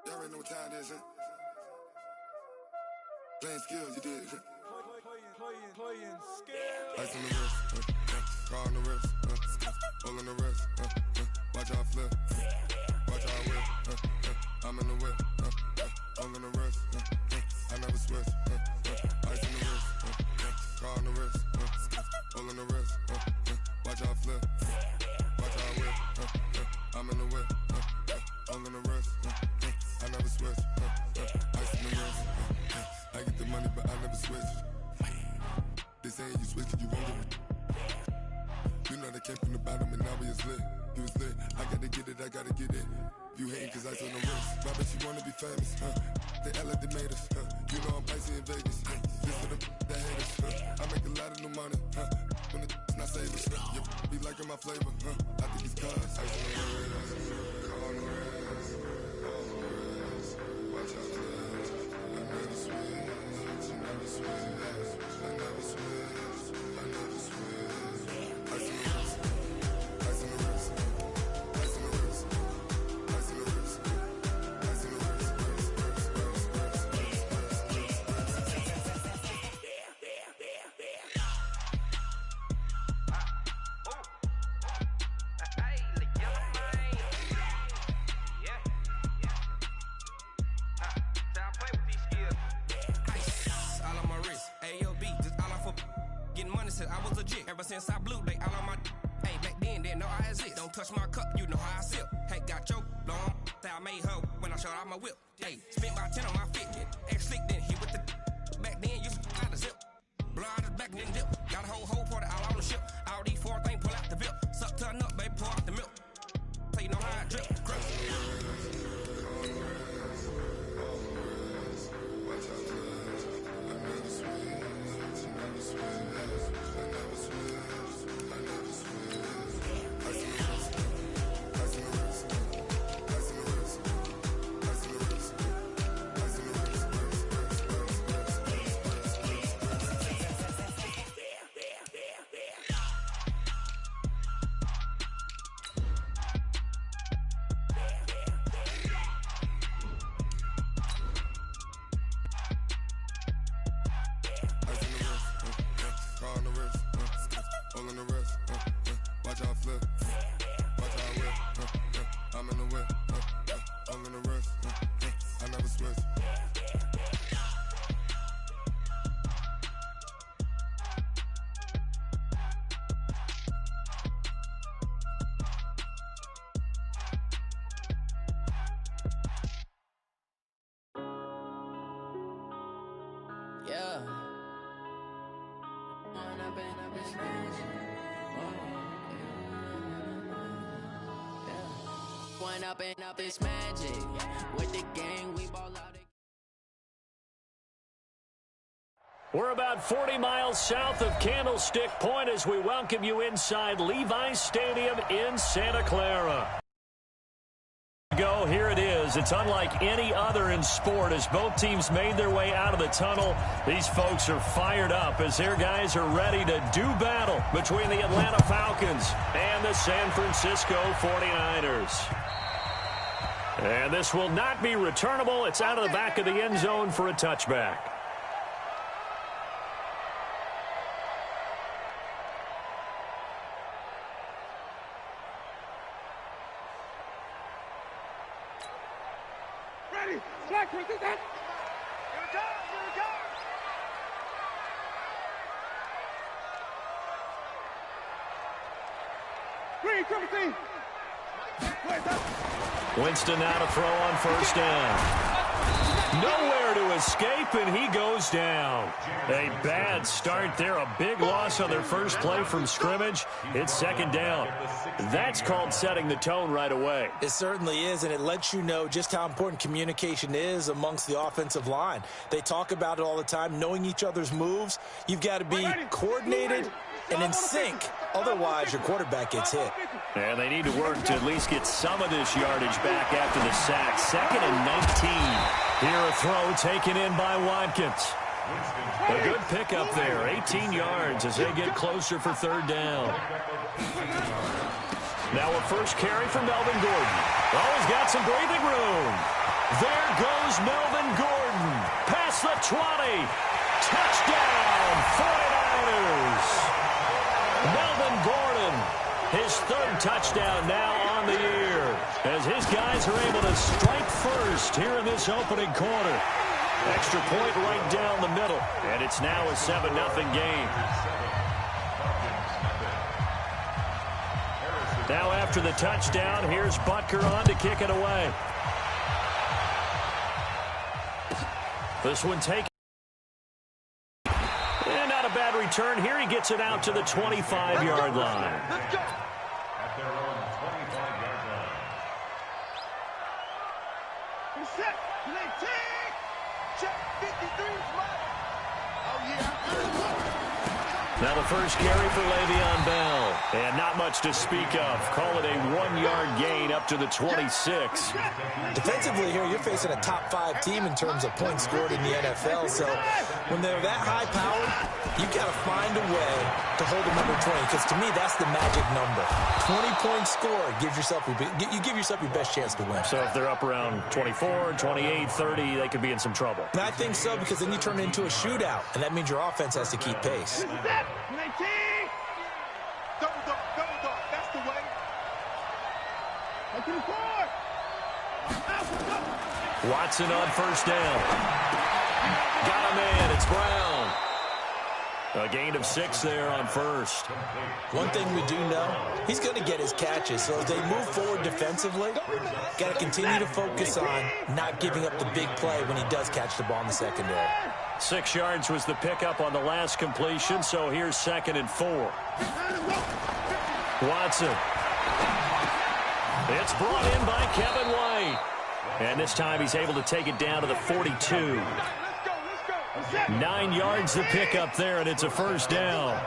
Y'all already know what time it is, huh? Playing skills, you did. Playing skills. Ice on the wrist, car on the wrist, hole in the wrist, watch out flip, watch out whip, I'm in the whip, hole in the wrist, I never switch, ice on the wrist, car on the wrist, hole in the wrist, watch out flip, watch out whip, I'm in the whip, hole in the wrist, I never switch, ice on the wrist, I get the money but I never switch. They saying you switch cause you won't get it. You know they came from the bottom and now we is lit. You was lit, I gotta get it, I gotta get it. You hating cause ice on the wrist. I bet you wanna be famous, They act like they made us, You know I'm icy in Vegas, This for the that hate us, I make a lot of new money, When it's not savers, You be liking my flavor, I think it's cause ice on the wrist, car on the wrist, watch out for this. I never switch, I never switch. I never switch, I never switch. Ice on the wrist, ice on the wrist, ice on the wrist, ice on the wrist, ice on the wrist, I was legit. Ever since I blew, they all on my. Hey, back then, didn't know I exist. Don't touch my cup, you know how I sip. Hey, got your long. I made her when I showed out my whip. Hey, spent about 10 on my fit. Ex-slick, then hit with the. Back then, used to out the zip. Blood back then dip. Got a whole party all on the ship. All these four things pull out the VIP. Suck, turn up, baby, pour out the milk. So you know how I drip. Grip. watch out for this. I never switch, I never switch. Watch out flip, watch out whip, I'm in the whip, I'm in the wrist, I never switch. Yeah. One up and up is magic. With the gang, we ball out. We're about 40 miles south of Candlestick Point as we welcome you inside Levi's Stadium in Santa Clara. Here it is. It's unlike any other in sport as both teams made their way out of the tunnel. These folks are fired up as their guys are ready to do battle between the Atlanta Falcons and the San Francisco 49ers. And this will not be returnable. It's out of the back of the end zone for a touchback. Here we go. Green, triple team. Winston now to throw on first down. Nowhere to escape, and he goes down. A bad start there. A big loss on their first play from scrimmage. It's second down. That's called setting the tone right away. It certainly is, and it lets you know just how important communication is amongst the offensive line. They talk about it all the time, knowing each other's moves. You've got to be coordinated and in sync. Otherwise, your quarterback gets hit. And they need to work to at least get some of this yardage back after the sack. 2nd and 19. Here a throw taken in by Watkins. A good pickup there. 18 yards as they get closer for third down. Now a first carry from Melvin Gordon. Oh, he's got some breathing room. There goes Melvin Gordon. Past the 20. Touchdown, 49ers. Melvin Gordon, his third touchdown now on the year, as his guys are able to strike first here in this opening quarter. Extra point right down the middle, and it's now a 7-0 game. Now after the touchdown, here's Butker on to kick it away. This one taken. And not a bad return here. He gets it out to the 25-yard line. Let's go. At their own 25-yard line. Set. Play team. Check 53 is mine. Oh, yeah. Now the first carry for Le'Veon Bell. And not much to speak of. Call it a 1-yard gain up to the 26. Defensively here, you're facing a top 5 team in terms of points scored in the NFL. So when they're that high powered, you've got to find a way to hold the number 20. Because to me, that's the magic number. 20 points scored gives yourself your best chance to win. So if they're up around 24, 28, 30, they could be in some trouble. And I think so, because then you turn it into a shootout, and that means your offense has to keep pace. Play team. Double dog. That's the way. Take it forward. Watson on first down. Got a man. It's Brown. A gain of 6 there on first. One thing we do know, he's going to get his catches. So as they move forward defensively, got to continue to focus on not giving up the big play when he does catch the ball in the secondary. 6 yards was the pickup on the last completion, so here's 2nd and 4. Watson. It's brought in by Kevin White. And this time he's able to take it down to the 42. 9 yards the pickup there, and it's a first down.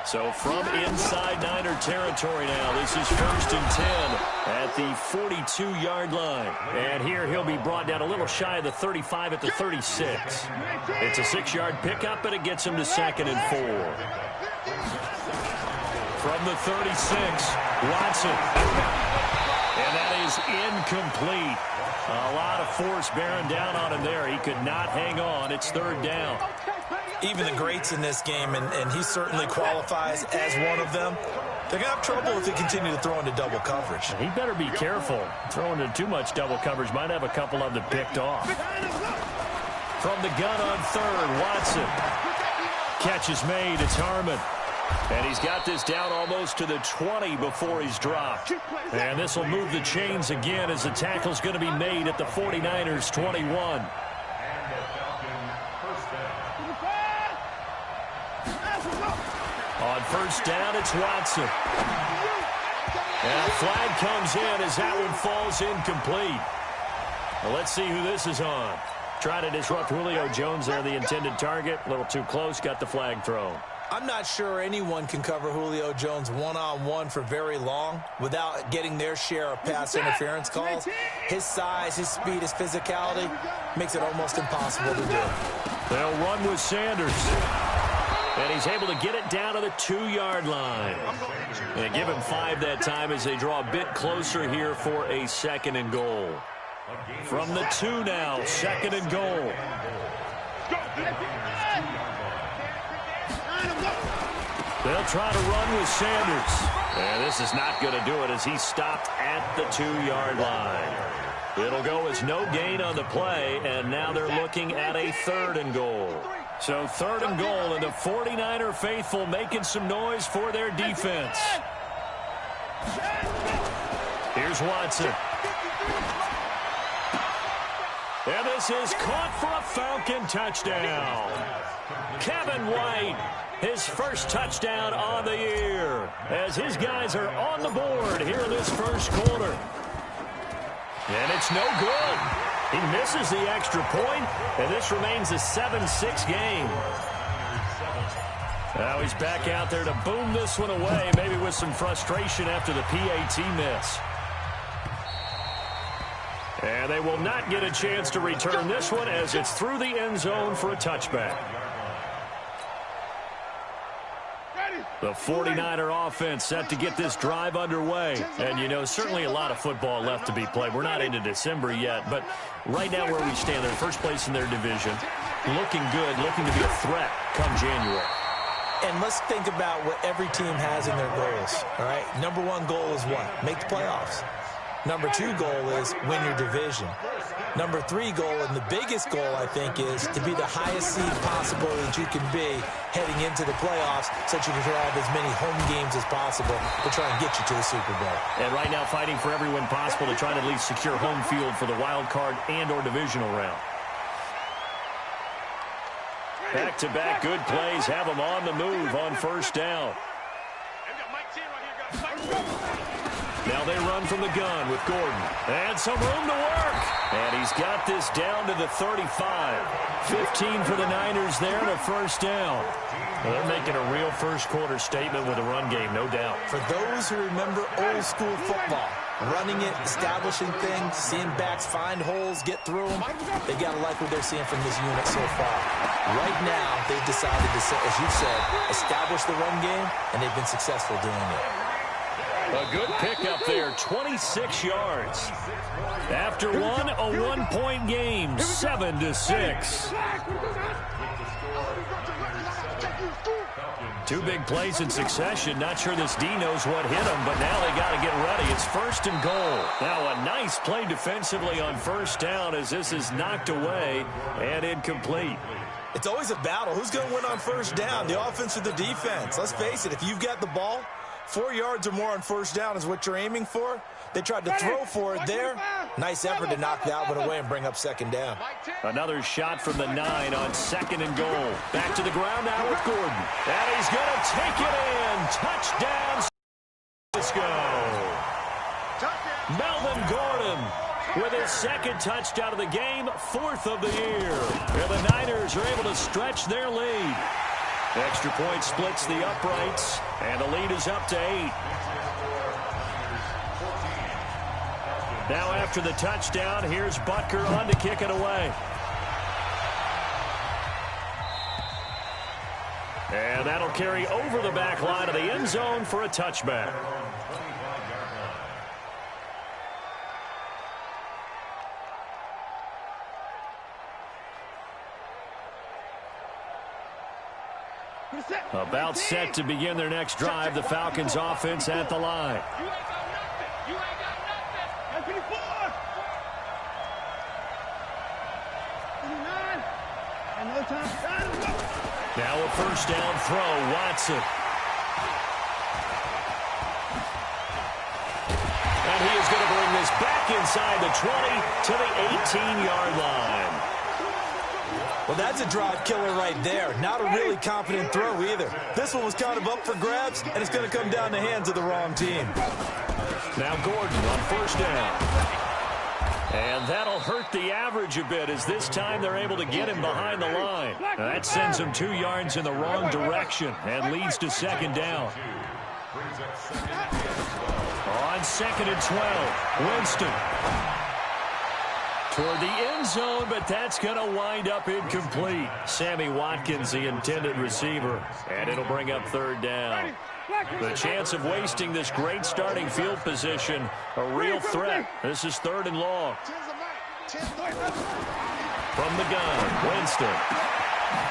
So from inside Niner territory now, this is 1st and 10 at the 42-yard line. And here he'll be brought down a little shy of the 35 at the 36. It's a 6-yard pickup, and it gets him to 2nd and 4. From the 36, Watson. And that is incomplete. A lot of force bearing down on him there. He could not hang on. It's 3rd down. Even the greats in this game, and he certainly qualifies as one of them, they're going to have trouble if they continue to throw into double coverage. He better be careful. Throwing into too much double coverage might have a couple of them picked off. From the gun on 3rd, Watson. Catch is made. It's Harmon. And he's got this down almost to the 20 before he's dropped. And this will move the chains again as the tackle's going to be made at the 49ers 21. On first down, it's Watson. And a flag comes in as that one falls incomplete. Well, let's see who this is on. Trying to disrupt Julio Jones there, the intended target. A little too close, got the flag thrown. I'm not sure anyone can cover Julio Jones one-on-one for very long without getting their share of pass interference calls. His size, his speed, his physicality makes it almost impossible to do. They'll run with Sanders. And he's able to get it down to the 2-yard line. And give him 5 that time as they draw a bit closer here for a 2nd and goal. From the 2 now, 2nd and goal. They'll try to run with Sanders. And this is not going to do it as he stopped at the 2-yard line. It'll go as no gain on the play, and now they're looking at a 3rd and goal. So 3rd and goal, and the 49er faithful making some noise for their defense. Here's Watson. And this is caught for a Falcon touchdown. Kevin White, his first touchdown on the year, as his guys are on the board here in this first quarter. And it's no good. He misses the extra point, and this remains a 7-6 game. Now he's back out there to boom this one away, maybe with some frustration after the PAT miss. And they will not get a chance to return this one as it's through the end zone for a touchback. Ready. The 49er offense set to get this drive underway. And, you know, certainly a lot of football left to be played. We're not into December yet, but right now where we stand, they're first place in their division. Looking good, looking to be a threat come January. And let's think about what every team has in their goals, all right? Number one goal is what? Make the playoffs. Number two goal is win your division. Number three goal, and the biggest goal, I think, is to be the highest seed possible that you can be heading into the playoffs so that you can have as many home games as possible to try and get you to the Super Bowl. And right now fighting for every win possible to try and at least secure home field for the wild card and or divisional round. Back-to-back good plays have them on the move on first down. Now they run from the gun with Gordon. And some room to work. And he's got this down to the 35. 15 for the Niners there and a first down. Well, they're making a real first-quarter statement with a run game, no doubt. For those who remember old-school football, running it, establishing things, seeing backs find holes, get through them, they got to like what they're seeing from this unit so far. Right now, they've decided to, as you said, establish the run game, and they've been successful doing it. A good pickup there, 26 yards. After one, a one-point game, 7-6. Two big plays in succession. Not sure this D knows what hit him, but now they got to get ready. It's first and goal. Now a nice play defensively on first down as this is knocked away and incomplete. It's always a battle. Who's going to win on first down, the offense or the defense? Let's face it, if you've got the ball, 4 yards or more on first down is what you're aiming for. They tried to throw for it there. Nice effort to knock that one away and bring up second down. Another shot from the 9 on second and goal. Back to the ground now with Gordon. And he's going to take it in. Touchdown, San Francisco. Melvin Gordon with his second touchdown of the game, fourth of the year. And the Niners are able to stretch their lead. Extra point splits the uprights, and the lead is up to 8. Now after the touchdown, here's Butker on to kick it away. And that'll carry over the back line of the end zone for a touchback. About set to begin their next drive, the Falcons offense at the line. Now a first down throw, Watson. And he is going to bring this back inside the 20 to the 18-yard line. Well, that's a drive killer right there. Not a really confident throw either. This one was kind of up for grabs, and it's going to come down the hands of the wrong team. Now Gordon on first down. And that'll hurt the average a bit as this time they're able to get him behind the line. Now that sends him 2 yards in the wrong direction and leads to second down. On second and 12, Winston. Toward the end zone, but that's going to wind up incomplete. Sammy Watkins, the intended receiver, and it'll bring up third down. The chance of wasting this great starting field position, a real threat. This is third and long. From the gun, Winston.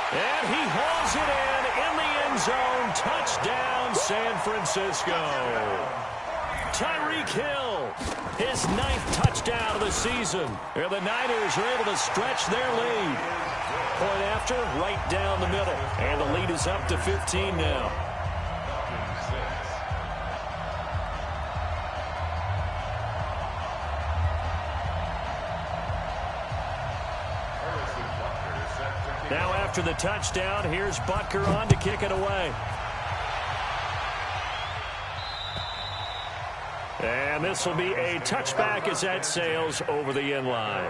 And he hauls it in the end zone. Touchdown, San Francisco. Tyreek Hill, his 9th touchdown of the season. And the Niners are able to stretch their lead. Point after, right down the middle. And the lead is up to 15 now. Now after the touchdown, here's Butker on to kick it away. And this will be a touchback as that sails over the end line.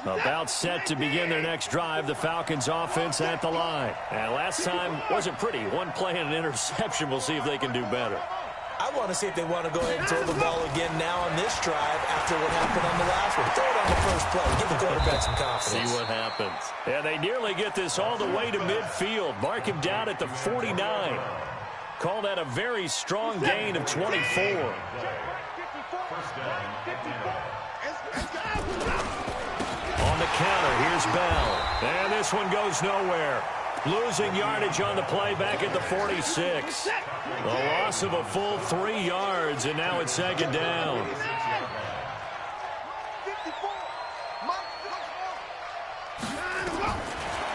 About set to begin their next drive, the Falcons offense at the line. And last time wasn't pretty. One play and an interception. We'll see if they can do better. I want to see if they want to go ahead and throw the ball again now on this drive after what happened on the last one. Throw it on the first play. Give the quarterback some confidence. See what happens. And they nearly get this all the way to midfield. Mark him down at the 49. Call that a very strong gain of 24. On the counter, here's Bell. And this one goes nowhere. Losing yardage on the play back at the 46. The loss of a full 3 yards, and now it's second down.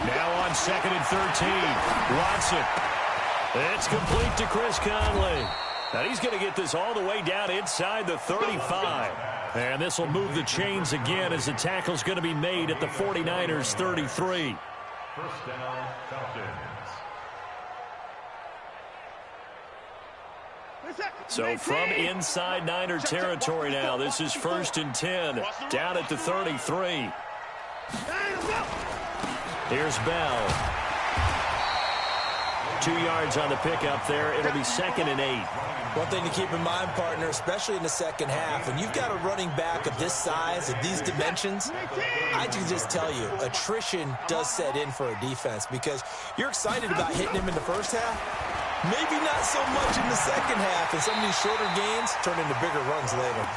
Now on 2nd and 13. Watson. It's complete to Chris Conley. And he's going to get this all the way down inside the 35. And this will move the chains again as the tackle's going to be made at the 49ers' 33. First down, Falcons. So from inside Niner territory now, this is 1st and 10, down at the 33. Here's Bell. 2 yards on the pickup there. It'll be 2nd and 8. One thing to keep in mind, partner, especially in the second half, when you've got a running back of this size, of these dimensions, I can just tell you, attrition does set in for a defense because you're excited about hitting him in the first half. Maybe not so much in the second half, and some of these shorter gains turn into bigger runs later.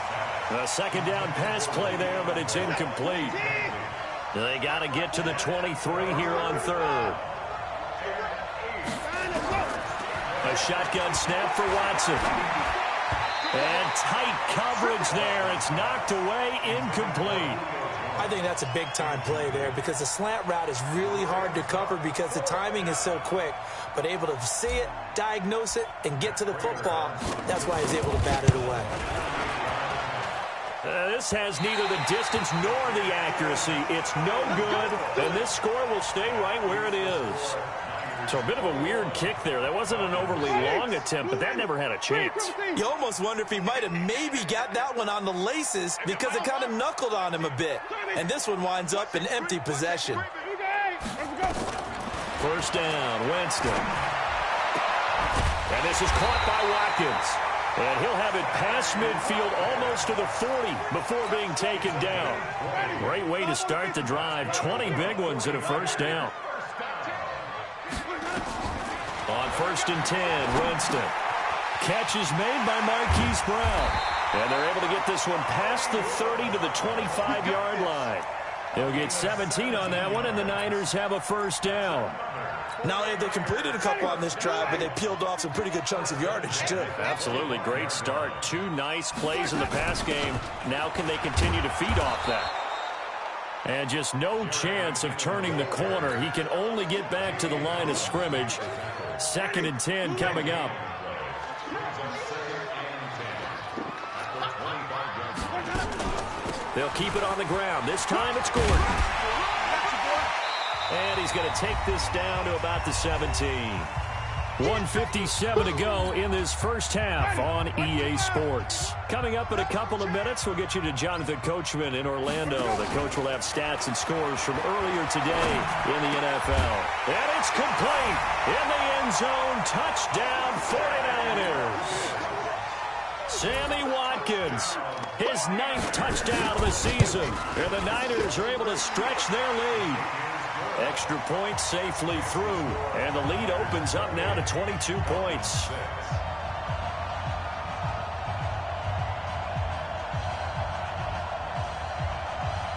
A second down pass play there, but it's incomplete. They got to get to the 23 here on 3rd. A shotgun snap for Watson. And tight coverage there. It's knocked away, incomplete. I think that's a big-time play there because the slant route is really hard to cover because the timing is so quick. But able to see it, diagnose it, and get to the football, that's why he's able to bat it away. This has neither the distance nor the accuracy. It's no good, and this score will stay right where it is. So a bit of a weird kick there. That wasn't an overly long attempt, but that never had a chance. You almost wonder if he might have maybe got that one on the laces because it kind of knuckled on him a bit. And this one winds up in empty possession. First down, Winston. And this is caught by Watkins. And he'll have it past midfield almost to the 40 before being taken down. Great way to start the drive. 20 big ones and a first down. On 1st and 10, Winston. Catch is made by Marquise Brown. And they're able to get this one past the 30 to the 25-yard line. They'll get 17 on that one, and the Niners have a first down. Not only have they completed a couple on this drive, but they peeled off some pretty good chunks of yardage, too. Absolutely. Great start. 2 nice plays in the pass game. Now can they continue to feed off that? And just no chance of turning the corner. He can only get back to the line of scrimmage. 2nd and 10 coming up. They'll keep it on the ground. This time it's Gordon. And he's going to take this down to about the 17. 1:57 to go in this first half on EA Sports. Coming up in a couple of minutes, we'll get you to Jonathan Coachman in Orlando. The coach will have stats and scores from earlier today in the NFL. And it's complete. In the end zone, touchdown 49ers. Sammy Watkins, his 9th touchdown of the season. And the Niners are able to stretch their lead. Extra point safely through, and the lead opens up now to 22 points.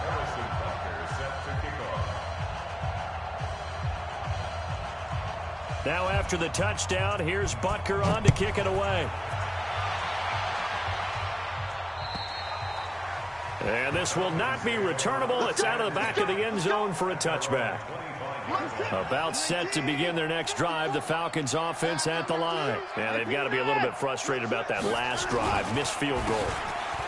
Harrison Butker set to kick off. Now after the touchdown, here's Butker on to kick it away. And this will not be returnable. It's out of the back of the end zone for a touchback. About set to begin their next drive, the Falcons offense at the line. And they've got to be a little bit frustrated about that last drive, missed field goal.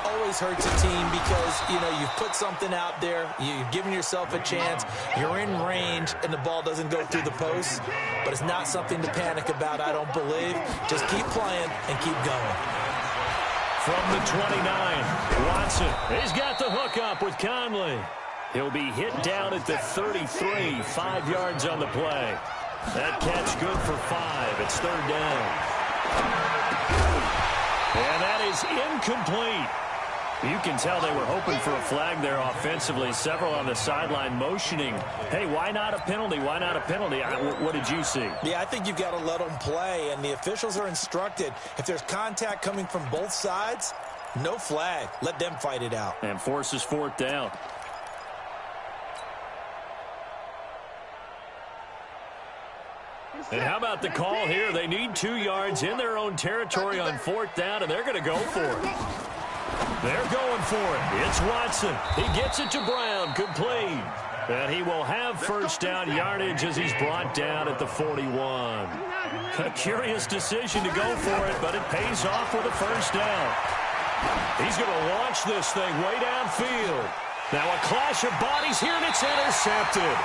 Always hurts a team because, you know, you've put something out there, you've given yourself a chance, you're in range, and the ball doesn't go through the post. But it's not something to panic about, I don't believe. Just keep playing and keep going. From the 29, Watson. He's got the hook up with Conley. He'll be hit down at the 33, 5 yards on the play. That catch good for 5. It's 3rd down. And that is incomplete. You can tell they were hoping for a flag there offensively. Several on the sideline motioning, hey, why not a penalty? Why not a penalty? What did you see? Yeah, I think you've got to let them play, and the officials are instructed, if there's contact coming from both sides, no flag. Let them fight it out. And forces fourth down. And how about the call here? They need 2 yards in their own territory on fourth down, and they're going to go for it. They're going for it. It's Watson. He gets it to Brown. Complete. And he will have first down yardage as he's brought down at the 41. A curious decision to go for it, but it pays off with a first down. He's going to launch this thing way downfield. Now a clash of bodies here, and it's intercepted.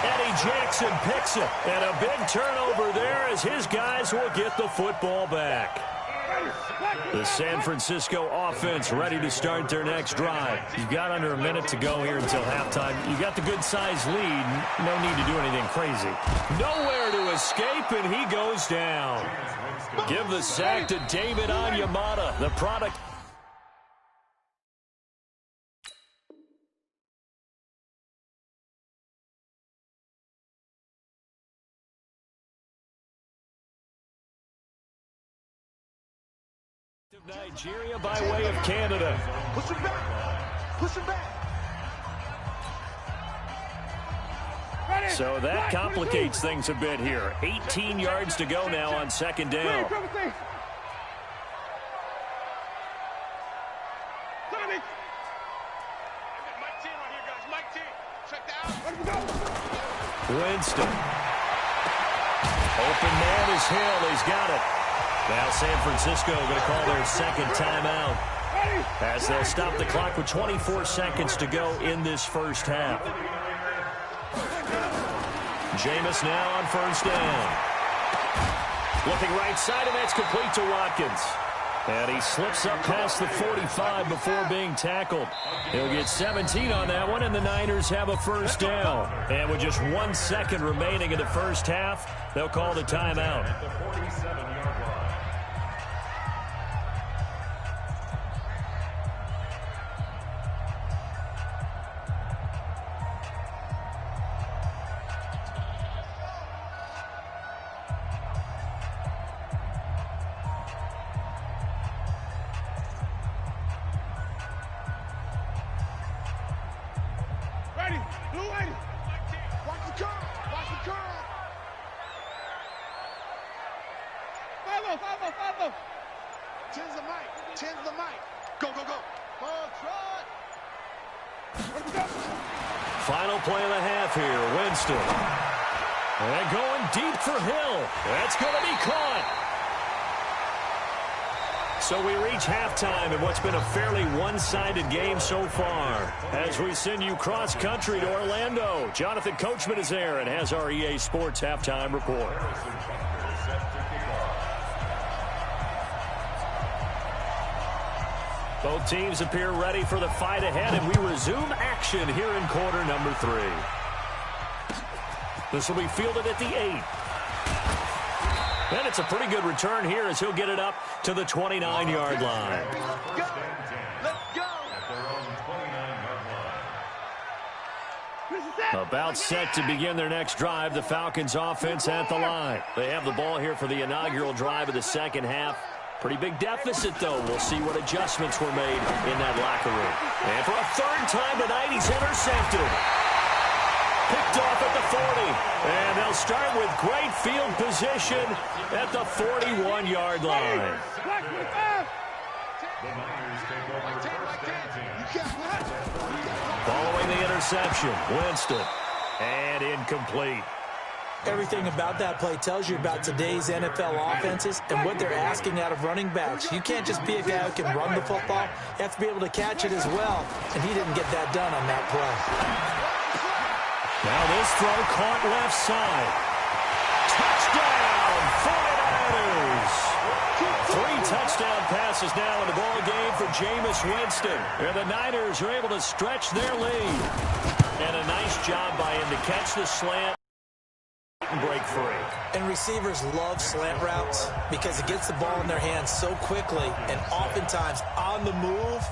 Eddie Jackson picks it, and a big turnover there as his guys will get the football back. The San Francisco offense ready to start their next drive. You've got under a minute to go here until halftime. You got the good-sized lead. No need to do anything crazy. Nowhere to escape, and he goes down. Give the sack to David Onyemata, the product. Nigeria by way of Canada. Push him back. Push him back. So that complicates things a bit here. 18 yards to go now on second down. Mike 10 right here, guys. Mike 10. Check that out. Let him go. Winston. Open man is Hill. He's got it. Now San Francisco going to call their second timeout as they'll stop the clock with 24 seconds to go in this first half. Jameis now on first down. Looking right side, and that's complete to Watkins. And he slips up past the 45 before being tackled. He'll get 17 on that one, and the Niners have a first down. And with just 1 second remaining in the first half, they'll call the timeout. At the 47-yard line. Ready. Blue lady. Watch the curl. Watch the curl. Follow. 10's the mic. 10's the mic. Go. Ball trot. Let him go. Final play of the half here. Winston. And going deep for Hill. That's going to be caught. So we reach halftime in what's been a fairly one-sided game so far. As we send you cross-country to Orlando, Jonathan Coachman is there and has our EA Sports halftime report. Both teams appear ready for the fight ahead, and we resume action here in quarter number 3. This will be fielded at the 8. And it's a pretty good return here as he'll get it up to the 29-yard line. Go. Let's go. About set to begin their next drive, the Falcons offense at the line. They have the ball here for the inaugural drive of the second half. Pretty big deficit, though. We'll see what adjustments were made in that locker room. And for a third time tonight, he's intercepted. Picked off at the 40. And they'll start with great field position at the 41-yard line. Following the interception, Winston. And incomplete. Everything about that play tells you about today's NFL offenses and what they're asking out of running backs. You can't just be a guy who can run the football. You have to be able to catch it as well, and he didn't get that done on that play. Now this throw caught left side. Touchdown, 49ers! 3 touchdown passes now in the ball game for Jameis Winston. And the Niners are able to stretch their lead. And a nice job by him to catch the slant and break free. And receivers love slant routes because it gets the ball in their hands so quickly and oftentimes on the move.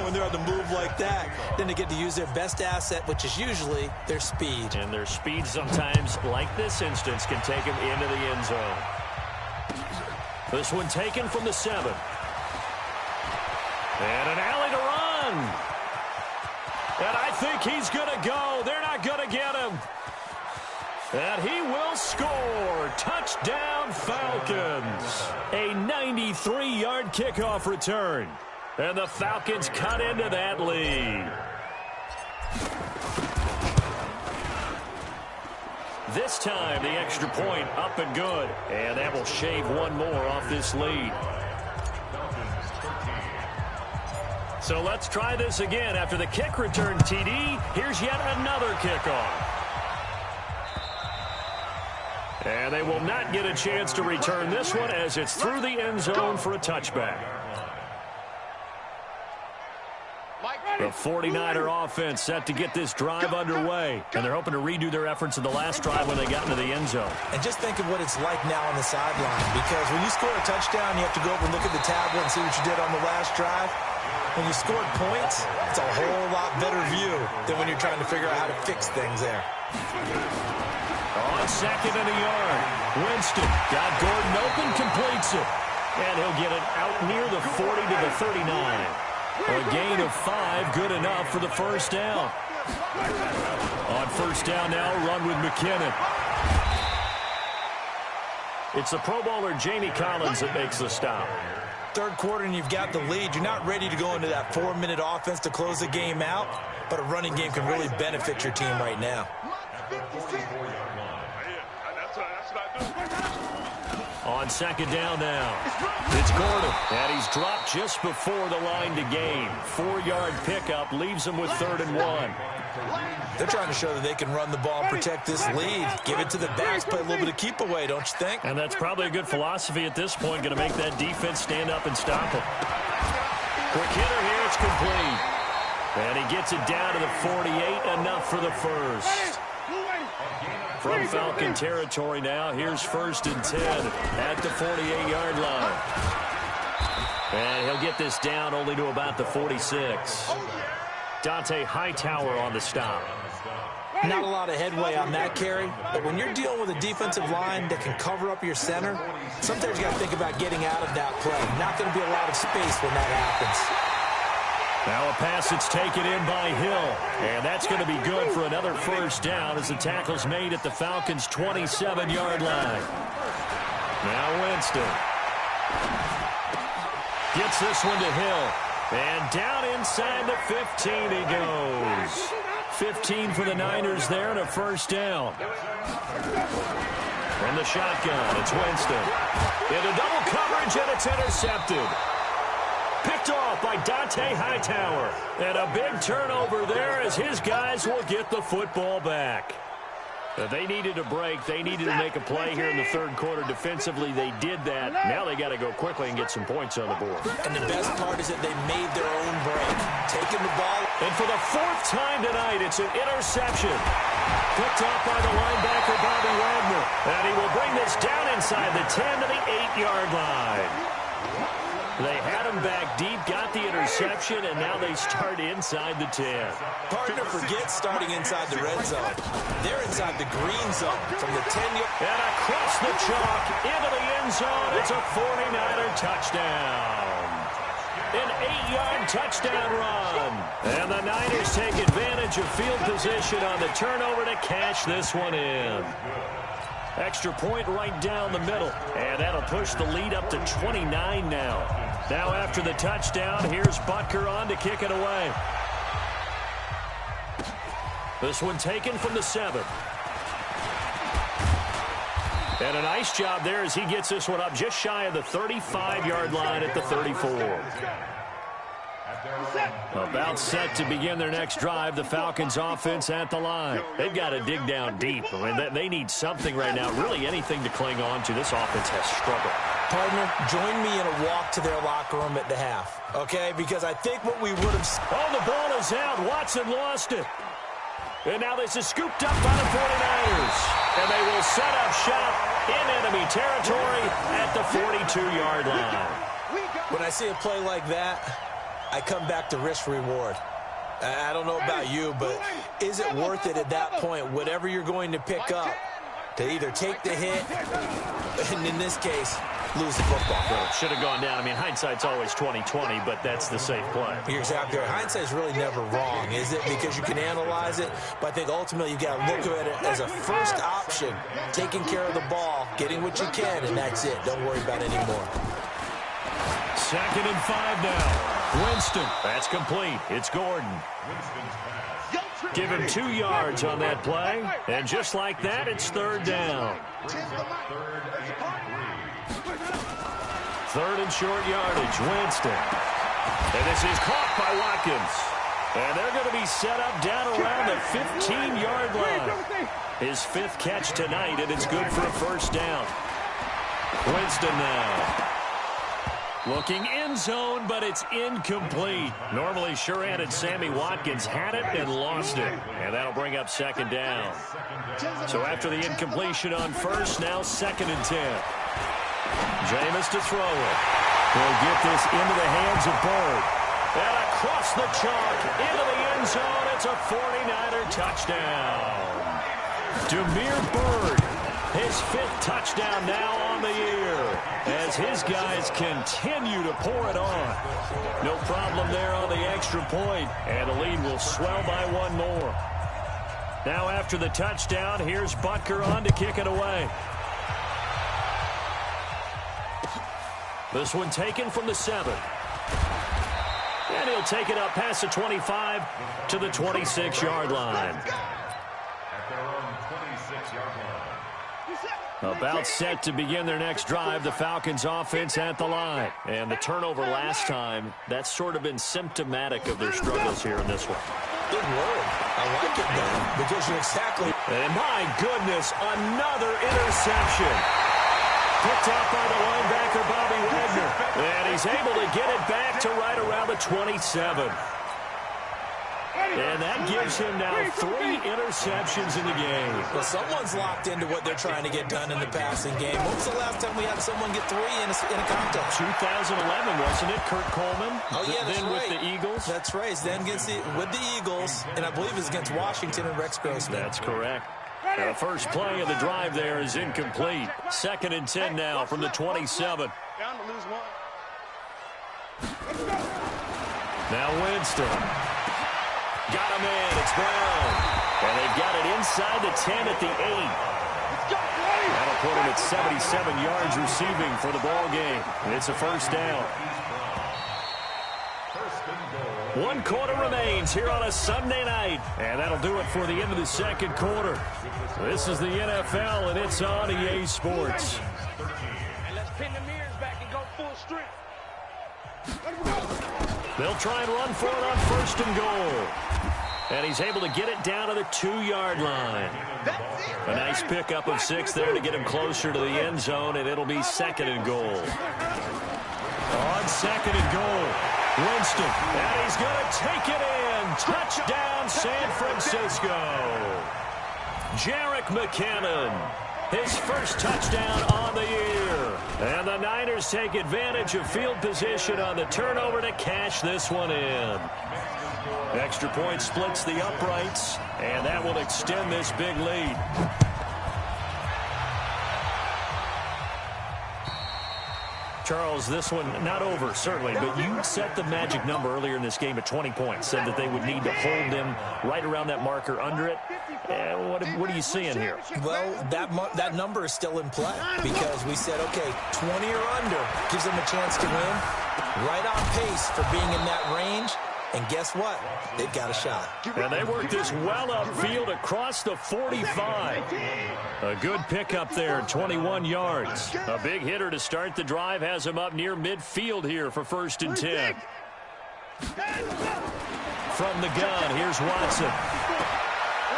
When they're on the move like that, then they get to use their best asset, which is usually their speed. And their speed sometimes, like this instance, can take them into the end zone. This one taken from the 7. And an alley to run. And I think he's going to go. They're not going to get him. And he will score. Touchdown, Falcons. A 93-yard kickoff return. And the Falcons cut into that lead. This time, the extra point up and good. And that will shave one more off this lead. So let's try this again. After the kick return, TD, here's yet another kickoff. And they will not get a chance to return this one as it's through the end zone for a touchback. The 49er offense set to get this drive underway. And they're hoping to redo their efforts in the last drive when they got into the end zone. And just think of what it's like now on the sideline. Because when you score a touchdown, you have to go over and look at the tablet and see what you did on the last drive. When you scored points, it's a whole lot better view than when you're trying to figure out how to fix things there. On 2nd and a yard, Winston got Gordon open, completes it. And he'll get it out near the 40 to the 39. A gain of 5, good enough for the first down. On first down now, run with McKinnon. It's the Pro Bowler Jamie Collins that makes the stop. Third quarter and you've got the lead. You're not ready to go into that 4-minute offense to close the game out, but a running game can really benefit your team right now. On 2nd down now, it's Gordon, and he's dropped just before the line to gain. 4-yard pickup leaves him with 3rd and 1. They're trying to show that they can run the ball and protect this lead. Give it to the backs, play a little bit of keep away, don't you think? And that's probably a good philosophy at this point, going to make that defense stand up and stop it. Quick hitter here, it's complete. And he gets it down to the 48, enough for the first. From Falcon territory now, here's 1st and 10 at the 48-yard line. And he'll get this down only to about the 46. Dante Hightower on the stop. Not a lot of headway on that carry, but when you're dealing with a defensive line that can cover up your center, sometimes you got to think about getting out of that play. Not going to be a lot of space when that happens. Now a pass that's taken in by Hill. And that's going to be good for another first down as the tackle's made at the Falcons' 27-yard line. Now Winston gets this one to Hill. And down inside the 15 he goes. 15 for the Niners there and a first down. From the shotgun, it's Winston. Into double coverage and it's intercepted. Picked off by Dante Hightower. And a big turnover there as his guys will get the football back. They needed a break. They needed to make a play here in the third quarter. Defensively, they did that. Now they got to go quickly and get some points on the board. And the best part is that they made their own break. Taking the ball. And for the 4th time tonight, it's an interception. Picked off by the linebacker, Bobby Wagner. And he will bring this down inside the 10 to the 8-yard line. They had him back deep, got the interception, and now they start inside the 10. Partner forgets starting inside the red zone. They're inside the green zone from the 10-yard. And across the chalk into the end zone. It's a 49er touchdown. An 8-yard touchdown run. And the Niners take advantage of field position on the turnover to cash this one in. Extra point right down the middle. And that'll push the lead up to 29 now. Now after the touchdown, here's Butker on to kick it away. This one taken from the 7. And a nice job there as he gets this one up just shy of the 35-yard line at the 34. About set to begin their next drive, the Falcons offense at the line. They've got to dig down deep. I mean, they need something right now, really anything to cling on to. This offense has struggled. Partner, join me in a walk to their locker room at the half, okay? Because I think what we would have... Oh, the ball is out. Watson lost it. And now this is scooped up by the 49ers. And they will set up shop in enemy territory at the 42-yard line. When I see a play like that, I come back to risk-reward. I don't know about you, but is it worth it at that point, whatever you're going to pick up, to either take the hit, and in this case, lose the football? Well, it should have gone down. I mean, hindsight's always 20/20, but that's the safe play. You're exactly right. Hindsight's really never wrong, is it? Because you can analyze it, but I think ultimately you've got to look at it as a first option, taking care of the ball, getting what you can, and that's it. Don't worry about it anymore. 2nd and 5 now. Winston, that's complete. It's Gordon. Give him 2 yards on that play, and just like that, it's 3rd down. 3rd and short yardage, Winston. And this is caught by Watkins. And they're going to be set up down around the 15-yard line. His 5th catch tonight, and it's good for a 1st down. Winston now. Looking end zone, but it's incomplete. Normally, sure-handed Sammy Watkins had it and lost it. And that'll bring up 2nd down. So after the incompletion on 1st, now 2nd and 10. Jameis to throw it. He'll get this into the hands of Bird. And across the chalk, into the end zone. It's a 49er touchdown. Damiere Byrd, his 5th touchdown now on the year, as his guys continue to pour it on. No problem there on the extra point, and the lead will swell by 1 more. Now after the touchdown, here's Butker on to kick it away. This one taken from the 7. And he'll take it up past the 25 to the 26-yard line. About set to begin their next drive, the Falcons offense at the line. And the turnover last time, that's sort of been symptomatic of their struggles here in this one. Good word. I like it, though, because you're exactly... And my goodness, another interception. Picked up by the linebacker, Bobby Wagner. And he's able to get it back to right around the 27. And that gives him now 3 interceptions in the game. Well, someone's locked into what they're trying to get done in the passing game. When was the last time we had someone get 3 in a contest? 2011, wasn't it? Kurt Coleman. Oh, yeah, that's then right. With the Eagles. That's right. Then with the Eagles, and I believe it's against Washington and Rex Grossman. That's correct. The first play of the drive there is incomplete. 2nd and 10 now from the 27. Now Winston. Got him in. It's Brown. And they've got it inside the 10 at the 8. That'll put him at 77 yards receiving for the ball game. And it's a 1st down. 1 quarter remains here on a Sunday night. And that'll do it for the end of the 2nd quarter. This is the NFL, and it's on EA Sports. And let's pin the mirrors back and go full strength. They'll try and run for it on 1st and goal. And he's able to get it down to the 2-yard line. A nice pickup of 6 there to get him closer to the end zone, and it'll be 2nd and goal. On 2nd and goal, Winston, and he's going to take it in. Touchdown, San Francisco. Jerick McKinnon, his 1st touchdown on the year. And the Niners take advantage of field position on the turnover to cash this one in. Extra point splits the uprights, and that will extend this big lead. Charles, this one not over, certainly, but you set the magic number earlier in this game at 20 points, said that they would need to hold them right around that marker under it. What are you seeing here? Well, that number is still in play because we said, okay, 20 or under gives them a chance to win. Right on pace for being in that range. And guess what? They've got a shot. And they work this well upfield across the 45. A good pickup there, 21 yards. A big hitter to start the drive has him up near midfield here for 1st and 10. From the gun, here's Watson.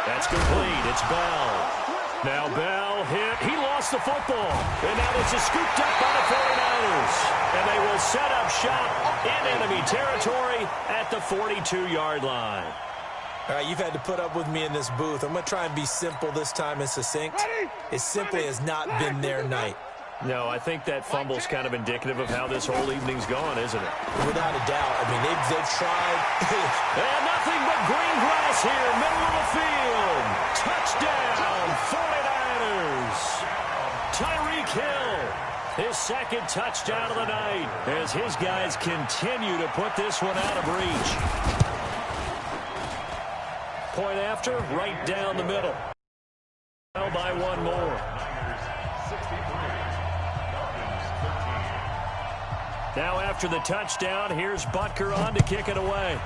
That's complete. It's Bell. Now Bell hit. He lost the football. And now this is scooped up by the 49ers. And they will set up shop in enemy territory at the 42-yard line. All right, you've had to put up with me in this booth. I'm going to try and be simple this time and succinct. It simply has not been their night. No, I think that fumble's kind of indicative of how this whole evening's gone, isn't it? Without a doubt. I mean, they've tried. And nothing but green grass here, middle of the field. Touchdown, 49ers. Tyreek Hill, his second touchdown of the night, as his guys continue to put this one out of reach. Point after, right down the middle. By one more. Now after the touchdown, here's Butker on to kick it away.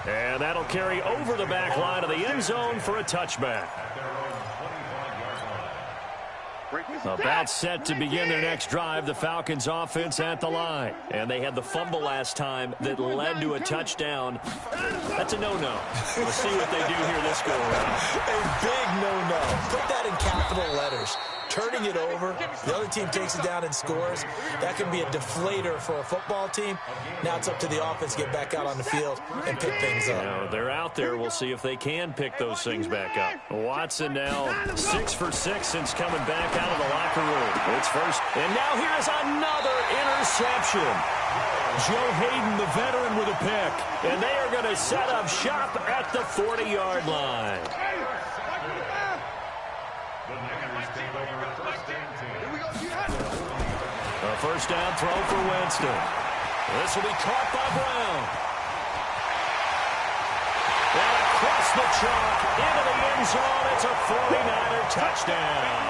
And that'll carry over the back line of the end zone for a touchback. About set to begin their next drive, the Falcons offense at the line. And they had the fumble last time that led to a touchdown. That's a no-no. We'll see what they do here this go-around. A big no-no. Put that in capital letters. Turning it over, the other team takes it down and scores. That can be a deflator for a football team. Now it's up to the offense to get back out on the field and pick things up. Now, they're out there. We'll see if they can pick those things back up. Watson now 6 for 6 since coming back out of the locker room. It's first. And now here is another interception. Joe Hayden, the veteran, with a pick. And they are going to set up shop at the 40-yard line. A first down throw for Winston. This will be caught by Brown. And across the chalk into the end zone. It's a 49er touchdown.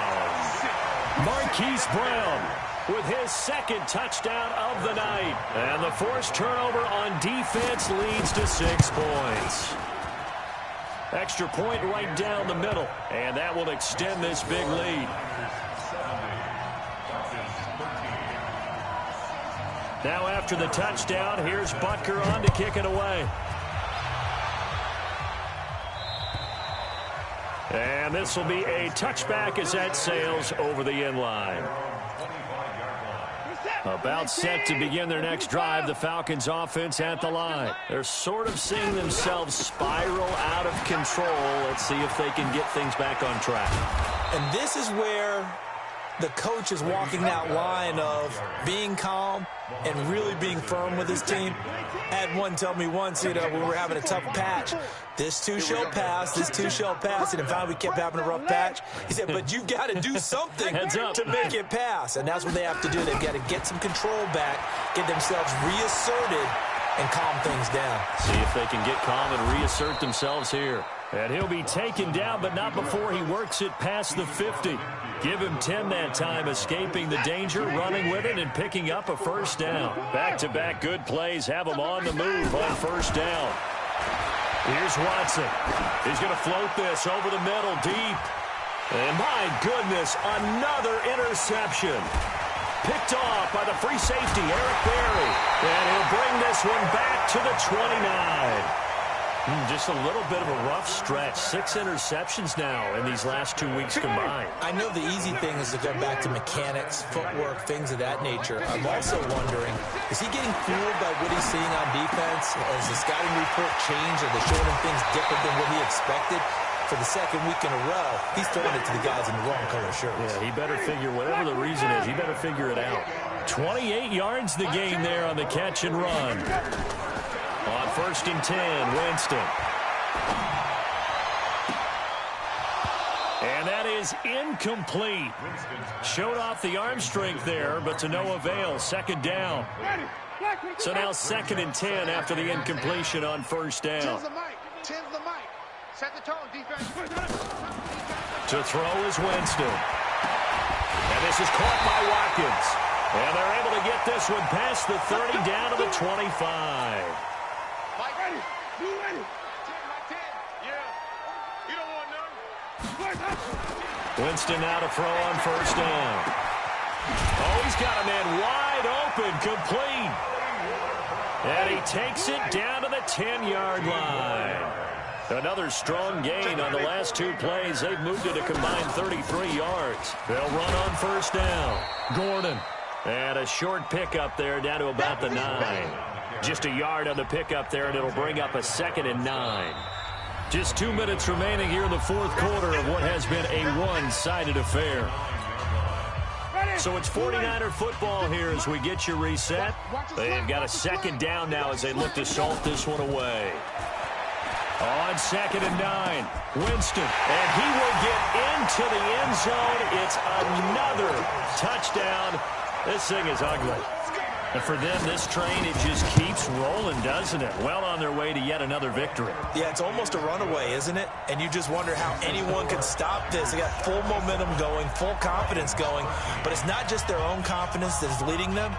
Marquise Brown with his second touchdown of the night. And the forced turnover on defense leads to 6 points. Extra point right down the middle. And that will extend this big lead. Now after the touchdown, here's Butker on to kick it away. And this will be a touchback as that sails over the end line. About set to begin their next drive, the Falcons offense at the line. They're sort of seeing themselves spiral out of control. Let's see if they can get things back on track. And this is where the coach is walking that line of being calm and really being firm with his team. I had one tell me once, we were having a tough patch. This too shall pass, this too shall pass. And finally we kept having a rough patch. He said, but you've got to do something to make it pass. And that's what they have to do. They've got to get some control back, get themselves reasserted, and calm things down. See if they can get calm and reassert themselves here. And he'll be taken down, but not before he works it past the 50. Give him 10 that time, escaping the danger, running with it, and picking up a first down. Back-to-back good plays have him on the move on first down. Here's Watson. He's going to float this over the middle, deep. And my goodness, another interception. Picked off by the free safety, Eric Berry. And he'll bring this one back to the 29. Just a little bit of a rough stretch. 6 interceptions now in these last 2 weeks combined. I know the easy thing is to go back to mechanics, footwork, things of that nature. I'm also wondering, is he getting fooled by what he's seeing on defense? Has the scouting report changed? Are they showing him things different than what he expected? For the second week in a row, he's throwing it to the guys in the wrong color shirts. Yeah, he better figure, whatever the reason is, he better figure it out. 28 yards the gain there on the catch and run. On 1st and 10, Winston. And that is incomplete. Showed off the arm strength there, but to no avail. 2nd down. So now 2nd and 10 after the incompletion on 1st down. Set the tone, defense. To throw is Winston. And this is caught by Watkins. And they're able to get this one past the 30 down to the 25. Winston now to throw on 1st down. Oh, he's got a man wide open, complete. And he takes it down to the 10-yard line. Another strong gain on the last 2 plays. They've moved it a combined 33 yards. They'll run on 1st down. Gordon And a short pickup there down to about the 9. Just a yard on the pickup there, and it'll bring up a 2nd and 9. Just 2 minutes remaining here in the fourth quarter of what has been a one-sided affair. So it's 49er football here as we get you reset. They've got a 2nd down now as they look to salt this one away. On 2nd and 9, Winston, and he will get into the end zone. It's another touchdown. This thing is ugly. And for them, this train, it just keeps rolling, doesn't it? Well on their way to yet another victory. Yeah, it's almost a runaway, isn't it? And you just wonder how anyone can stop this. They got full momentum going, full confidence going. But it's not just their own confidence that is leading them.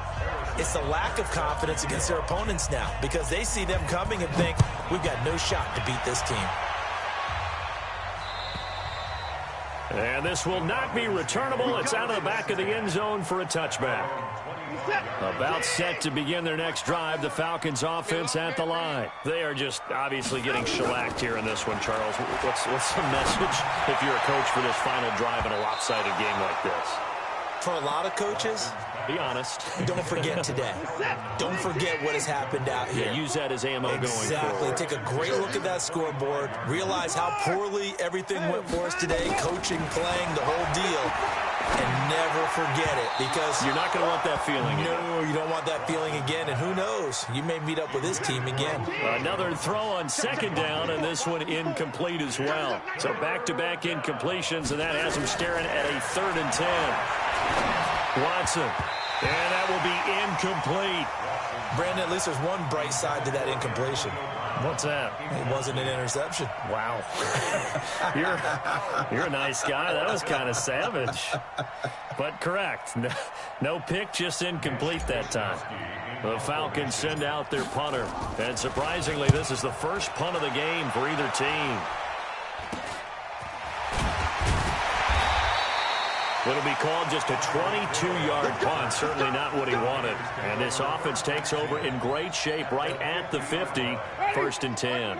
It's the lack of confidence against their opponents now because they see them coming and think, we've got no shot to beat this team. And this will not be returnable. It's out of the back of the end zone for a touchback. About set to begin their next drive, the Falcons offense at the line. They are just obviously getting shellacked here in this one, Charles. What's the message if you're a coach for this final drive in a lopsided game like this? For a lot of coaches, be honest. Don't forget today. Don't forget what has happened out here. Yeah, use that as ammo going forward. Exactly. Take a great look at that scoreboard. Realize how poorly everything went for us today. Coaching, playing, the whole deal. And never forget it because you're not going to want that feeling again. No, you don't want that feeling again. And who knows? You may meet up with this team again. Another throw on 2nd down, and this one incomplete as well. So back-to-back incompletions, and that has them staring at a 3rd and 10. Watson, and that will be incomplete. Brandon, at least there's one bright side to that incompletion. What's that? It wasn't an interception. Wow. You're a nice guy. That was kind of savage. But correct. No pick, just incomplete that time. The Falcons send out their punter. And surprisingly, this is the first punt of the game for either team. It'll be called just a 22-yard punt. Certainly not what he wanted. And this offense takes over in great shape right at the 50. 1st and 10.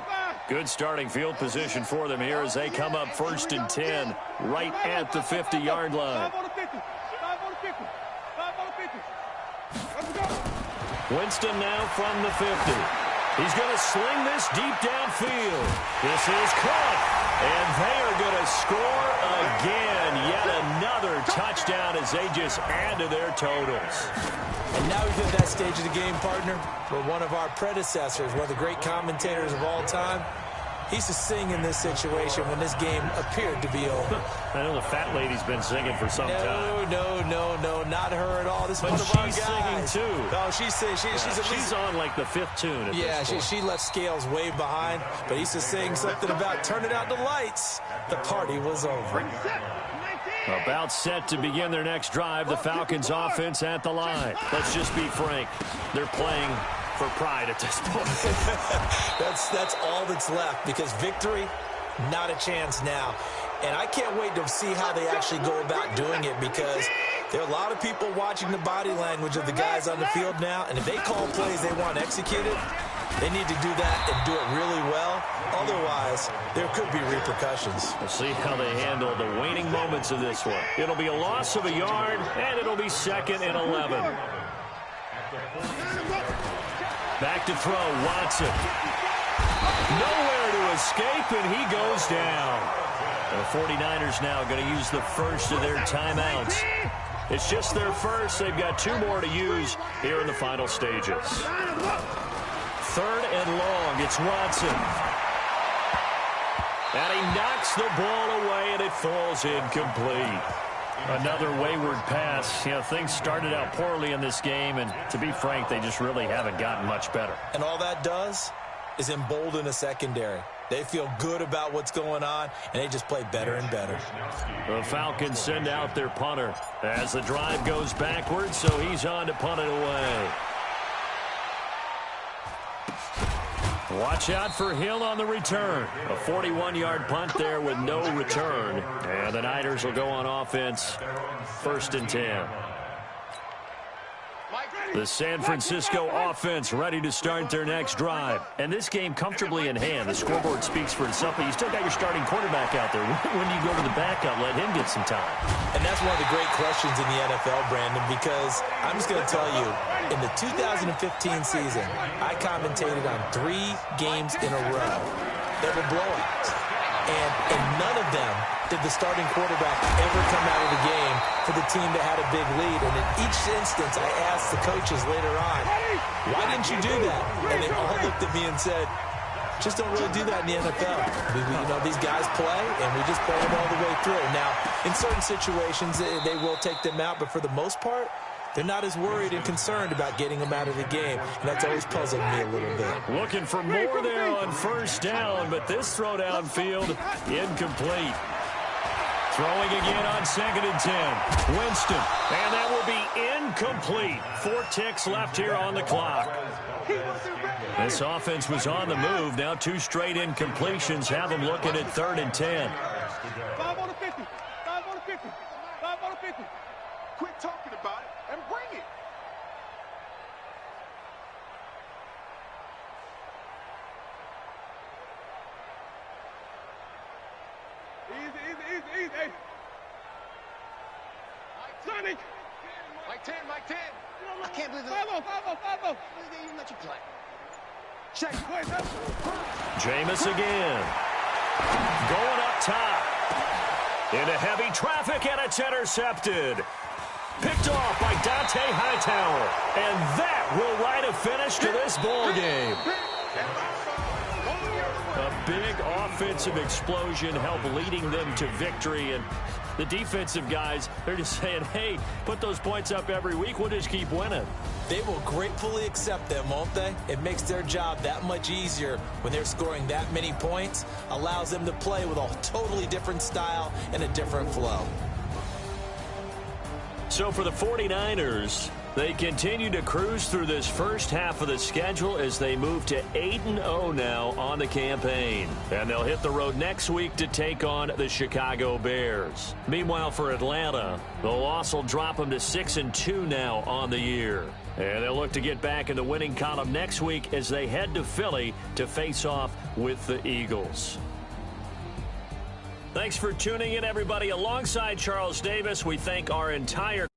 Good starting field position for them here as they come up 1st and 10 right at the 50-yard line. Winston now from the 50. He's going to sling this deep downfield. This is caught. And they are going to score again. Yet another touchdown as they just add to their totals. And now we've hit that stage of the game, partner, where one of our predecessors, one of the great commentators of all time, he used to sing in this situation when this game appeared to be over. I know the fat lady's been singing for some time. No, not her at all. This is but one of our guys. She's singing too. Oh, she's singing. She's on like the 5th tune. Yeah, she left Scales way behind, but he used to sing something about turning out the lights. The party was over. About set to begin their next drive, the Falcons offense at the line. Let's just be frank. They're playing for pride at this point. That's all that's left because victory, not a chance now. And I can't wait to see how they actually go about doing it because there are a lot of people watching the body language of the guys on the field now. And if they call plays they want executed, they need to do that and do it really well. Otherwise, there could be repercussions. We'll see how they handle the waning moments of this one. It'll be a loss of a yard, and it'll be 2nd and 11. Back to throw, Watson. Nowhere to escape, and he goes down. The 49ers now going to use the first of their timeouts. It's just their first. They've got 2 more to use here in the final stages. 3rd and long. It's Watson. And he knocks the ball away, and it falls incomplete. Another wayward pass. You know, things started out poorly in this game, and to be frank, they just really haven't gotten much better. And all that does is embolden a secondary. They feel good about what's going on, and they just play better and better. The Falcons send out their punter as the drive goes backwards, so he's on to punt it away. Watch out for Hill on the return. A 41-yard punt there with no return. And the Niners will go on offense. 1st and 10. The San Francisco offense ready to start their next drive. And this game comfortably in hand. The scoreboard speaks for itself, but you still got your starting quarterback out there. When do you go to the backup, let him get some time? And that's one of the great questions in the NFL, Brandon, because I'm just going to tell you, in the 2015 season, I commentated on 3 games in a row. They were blowouts. And in none of them did the starting quarterback ever come out of the game for the team that had a big lead. And in each instance, I asked the coaches later on, why didn't you do that? And they all looked at me and said, just don't really do that in the NFL. You know, these guys play, and we just play them all the way through. Now, in certain situations, they will take them out, but for the most part, they're not as worried and concerned about getting them out of the game, and that's always puzzled me a little bit. Looking for more there on first down, but this throw downfield, incomplete. Throwing again on 2nd and 10. Winston, and that will be incomplete. 4 ticks left here on the clock. This offense was on the move. Now 2 straight incompletions have them looking at 3rd and 10. 5 on the 50. 5 on the 50. 5 on the 50. Quit talking about it and bring it. Easy. Sonic. Mike 10. I can't believe that. 5-0. They even let you play. Check. Jameis again. Going up top. Into heavy traffic, and it's intercepted. Picked off by Dante Hightower. And that will write a finish to this ball game. A big offensive explosion helped leading them to victory. And the defensive guys, they're just saying, hey, put those points up every week. We'll just keep winning. They will gratefully accept them, won't they? It makes their job that much easier when they're scoring that many points. Allows them to play with a totally different style and a different flow. So for the 49ers, they continue to cruise through this first half of the schedule as they move to 8-0 now on the campaign. And they'll hit the road next week to take on the Chicago Bears. Meanwhile, for Atlanta, the loss will drop them to 6-2 now on the year. And they'll look to get back in the winning column next week as they head to Philly to face off with the Eagles. Thanks for tuning in, everybody. Alongside Charles Davis, we thank our entire